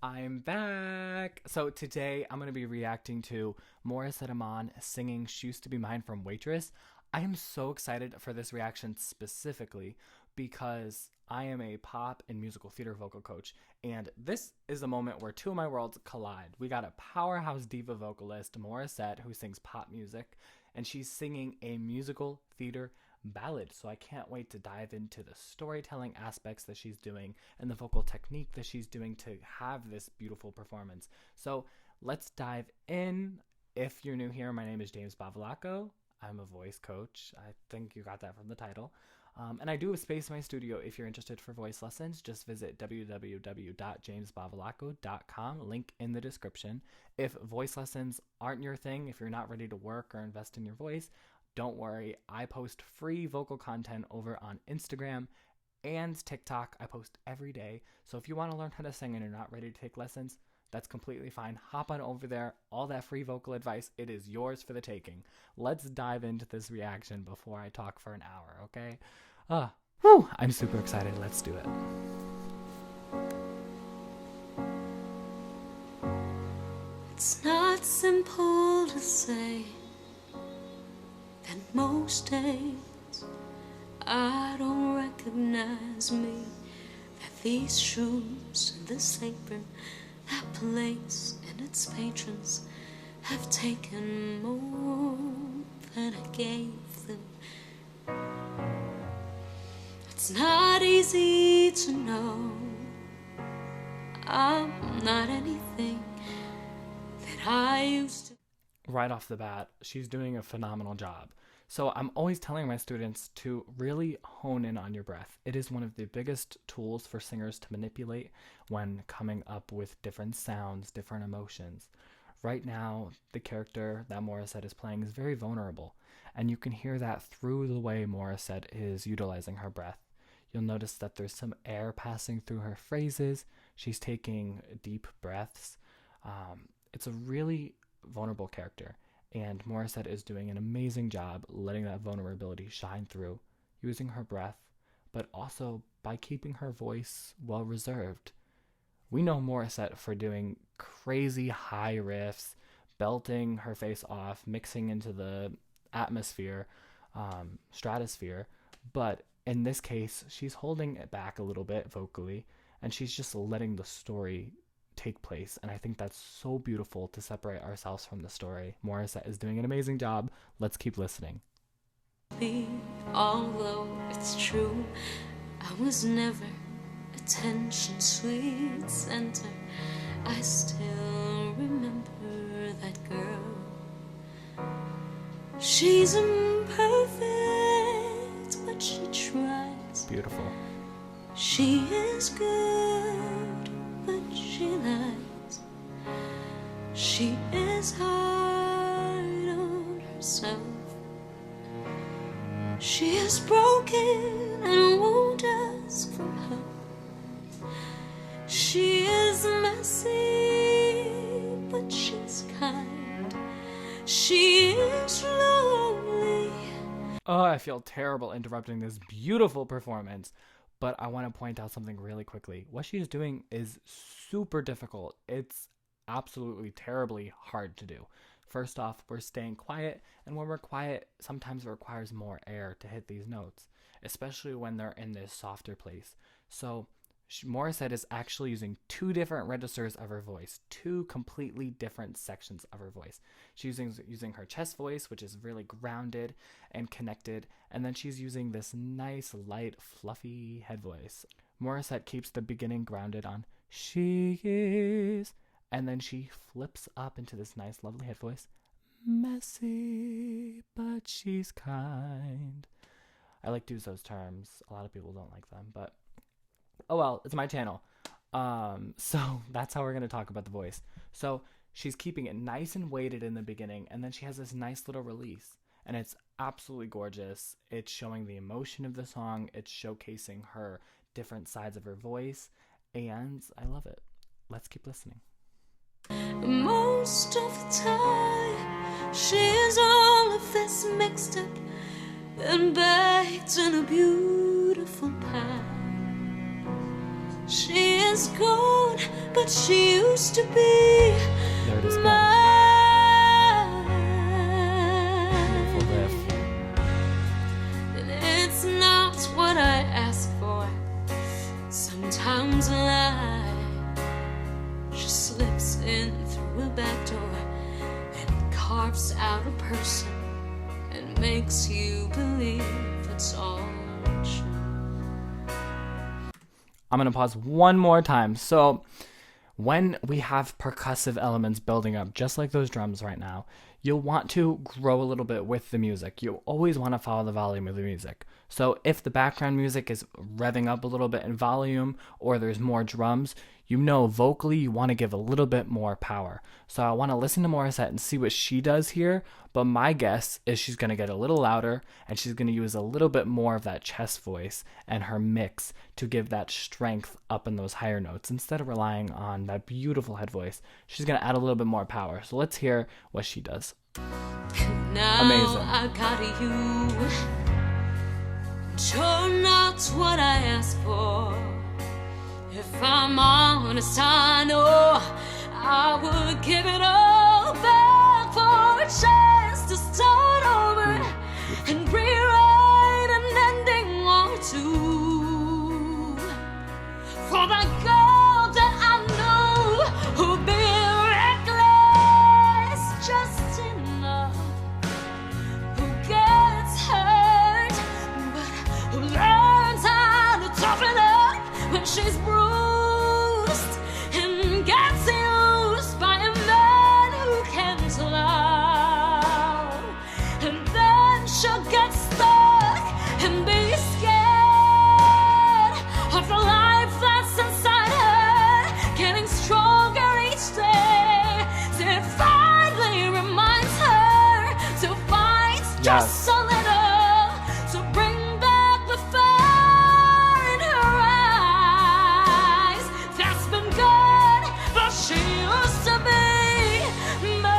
I'm back. So today I'm going to be reacting to Morissette Amon singing She Used to Be Mine from Waitress. I am so excited for this reaction specifically because I am a pop and musical theater vocal coach, and this is a moment where two of my worlds collide. We got a powerhouse diva vocalist, Morissette, who sings pop music, and she's singing a musical theater ballad. So I can't wait to dive into the storytelling aspects that she's doing and the vocal technique that she's doing to have this beautiful performance. So let's dive in. If you're new here, my name is James Bavalacco. I'm a voice coach. I think you got that from the title. And I do have space in my studio. If you're interested for voice lessons, just visit www.jamesbavalacco.com, link in the description. If voice lessons aren't your thing, if you're not ready to work or invest in your voice, don't worry. I post free vocal content over on Instagram and TikTok. I post every day. So if you want to learn how to sing and you're not ready to take lessons, that's completely fine. Hop on over there. All that free vocal advice, it is yours for the taking. Let's dive into this reaction before I talk for an hour, okay? I'm super excited. Let's do it. It's not simple to say that most days I don't recognize me, that these shoes and this apron, that place and its patrons have taken more than I gave them. It's not easy to know I'm not anything that I used to. Right off the bat, she's doing a phenomenal job. So I'm always telling my students to really hone in on your breath. It is one of the biggest tools for singers to manipulate when coming up with different sounds, different emotions. Right now, the character that Morissette is playing is very vulnerable, and you can hear that through the way Morissette is utilizing her breath. You'll notice that there's some air passing through her phrases. She's taking deep breaths. It's a really vulnerable character, and Morissette is doing an amazing job letting that vulnerability shine through, using her breath, but also by keeping her voice well reserved. We know Morissette for doing crazy high riffs, belting her face off, mixing into the atmosphere, stratosphere, but in this case, she's holding it back a little bit vocally, and she's just letting the story take place. And I think that's so beautiful to separate ourselves from the story. Morissette is doing an amazing job. Let's keep listening. Although it's true, I was never attention sweet center, I still remember that girl. She's imperfect, but she tries. Beautiful. She is good, but she lies. She is hard on herself. She is broken and won't ask for help. She is messy, but she's kind. She is lonely. Oh, I feel terrible interrupting this beautiful performance, but I want to point out something really quickly. What she's doing is super difficult. It's absolutely terribly hard to do. First off, we're staying quiet, and when we're quiet, sometimes it requires more air to hit these notes, especially when they're in this softer place. So Morissette is actually using two different registers of her voice, two completely different sections of her voice. She's using her chest voice, which is really grounded and connected, and then she's using this nice, light, fluffy head voice. Morissette keeps the beginning grounded on she is, and then she flips up into this nice, lovely head voice. Messy, but she's kind. I like to use those terms. A lot of people don't like them, but oh well, it's my channel. So that's how we're going to talk about the voice. So she's keeping it nice and weighted in the beginning, and then she has this nice little release, and it's absolutely gorgeous. It's showing the emotion of the song. It's showcasing her different sides of her voice, and I love it. Let's keep listening. Most of the time, she's all of this mixed up and baked in a beautiful pie. She is gone, but she used to be There it is again. mine. Beautiful riff. And it's not what I ask for. Sometimes life just slips in through a back door and carves out a person and makes you believe it's all true. I'm going to pause one more time. So when we have percussive elements building up, just like those drums right now, you'll want to grow a little bit with the music. You always want to follow the volume of the music. So if the background music is revving up a little bit in volume or there's more drums, you know vocally you want to give a little bit more power. So I want to listen to Morissette and see what she does here, but my guess is she's going to get a little louder and she's going to use a little bit more of that chest voice and her mix to give that strength up in those higher notes. Instead of relying on that beautiful head voice, she's going to add a little bit more power. So let's hear what she does. Now Amazing. I got you. You're not what I asked for. If I'm honest, I know I would give it all back for a chance to start over and rewrite an ending or two. For the girl that I know who'll be reckless just enough, who gets hurt, but who learns how to toughen up when she's bruised and gets used by a man who can't love. And then she'll get stuck and be scared of the life that's inside her, getting stronger each day. It finally reminds her to fight just a little, to bring back the fire in her eyes. That's been good, but she used to be mine.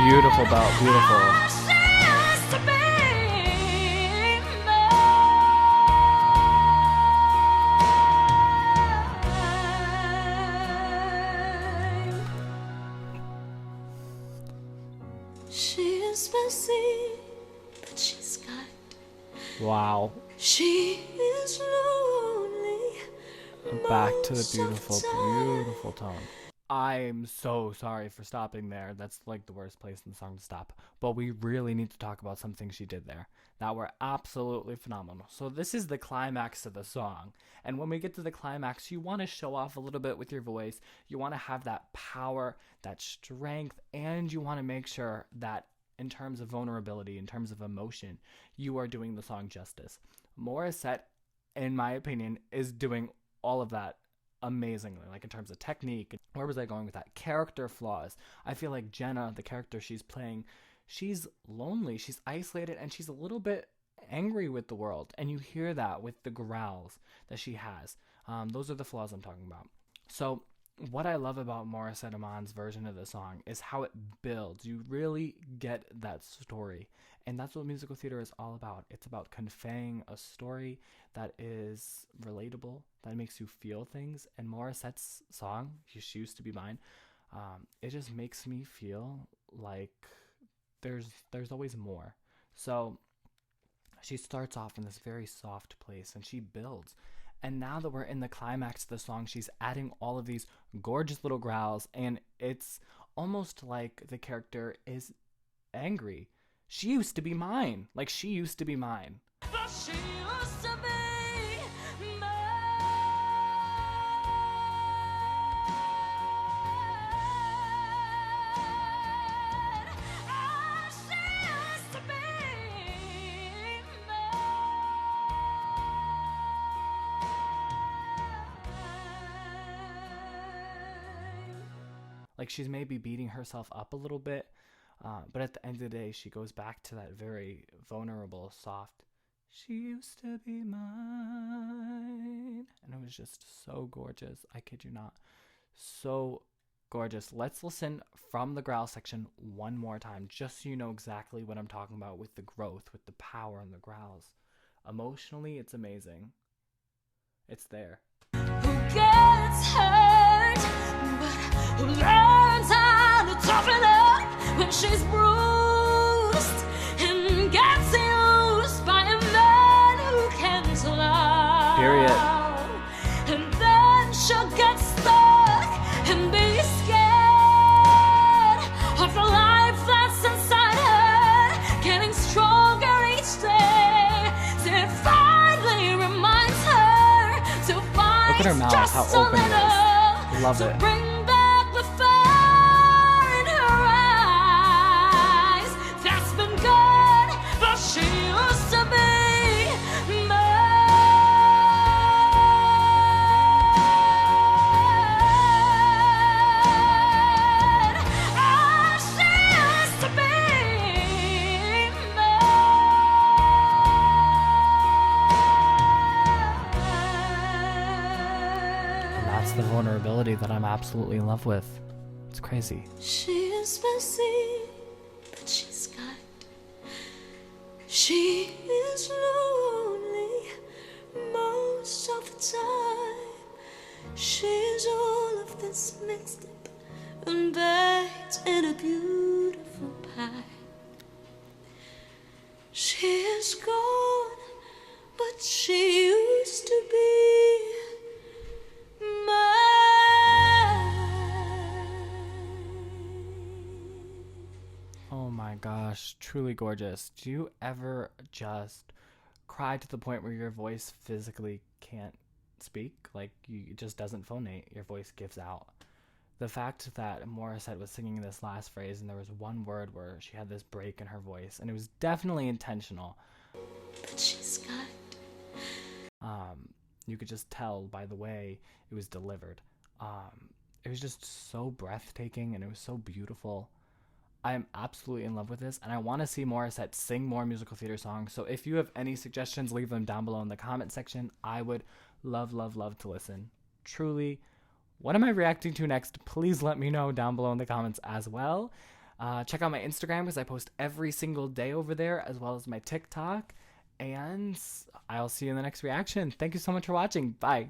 Beautiful belt, beautiful. She used to be mine. She is messy, but she's kind. Wow. She is lonely. Back to the most of beautiful, the time. beautiful tone. I'm so sorry for stopping there. That's like the worst place in the song to stop. But we really need to talk about some things she did there that were absolutely phenomenal. So this is the climax of the song. And when we get to the climax, you want to show off a little bit with your voice. You want to have that power, that strength, and you want to make sure that in terms of vulnerability, in terms of emotion, you are doing the song justice. Morissette, in my opinion, is doing all of that amazingly, like in terms of technique. Where was I going with that? Character flaws. I feel like Jenna, the character she's playing, she's lonely, she's isolated, and she's a little bit angry with the world. And you hear that with the growls that she has. Those are the flaws I'm talking about. So what I love about Morissette Amon's version of the song is how it builds. You really get that story. And that's what musical theater is all about. It's about conveying a story that is relatable, that makes you feel things. And Morissette's song, She Used to Be Mine, it just makes me feel like there's always more. So she starts off in this very soft place and she builds. And now that we're in the climax of the song, she's adding all of these gorgeous little growls, and it's almost like the character is angry. She used to be mine. Like, she used to be mine. But she used to be mine. Oh, she used to be mine. Like, she's maybe beating herself up a little bit, but at the end of the day, she goes back to that very vulnerable, soft, she used to be mine. And it was just so gorgeous. I kid you not. So gorgeous. Let's listen from the growl section one more time, just so you know exactly what I'm talking about with the growth, with the power and the growls. Emotionally, it's amazing. It's there. Who gets hurt, but who learns how to toughen up when she's bruised and gets used by a man who can't love. Period. And then she'll get stuck and be scared of the life that's inside her, getting stronger each day. It finally reminds her to fight. Look at her mouth, just how a open it is. little, Love to it. bring back the fire in her eyes. That's been good, but she used to be mad. Oh, she used to be And that's the vulnerability that I'm absolutely in love with. It's crazy. She is messy, but she's kind. She is lonely most of the time. She's all of this mixed up and baked in a beautiful pie. She is gone, but she used to be mine. Oh my gosh, truly gorgeous. Do you ever just cry to the point where your voice physically can't speak? Like, it just doesn't phonate, your voice gives out. The fact that Morissette was singing this last phrase and there was one word where she had this break in her voice, and it was definitely intentional. But she's kind. You could just tell by the way it was delivered. It was just so breathtaking and it was so beautiful. I am absolutely in love with this, and I want to see Morissette sing more musical theater songs. So if you have any suggestions, leave them down below in the comment section. I would love, love, love to listen. Truly, what am I reacting to next? Please let me know down below in the comments as well. Check out my Instagram because I post every single day over there, as well as my TikTok. And I'll see you in the next reaction. Thank you so much for watching. Bye.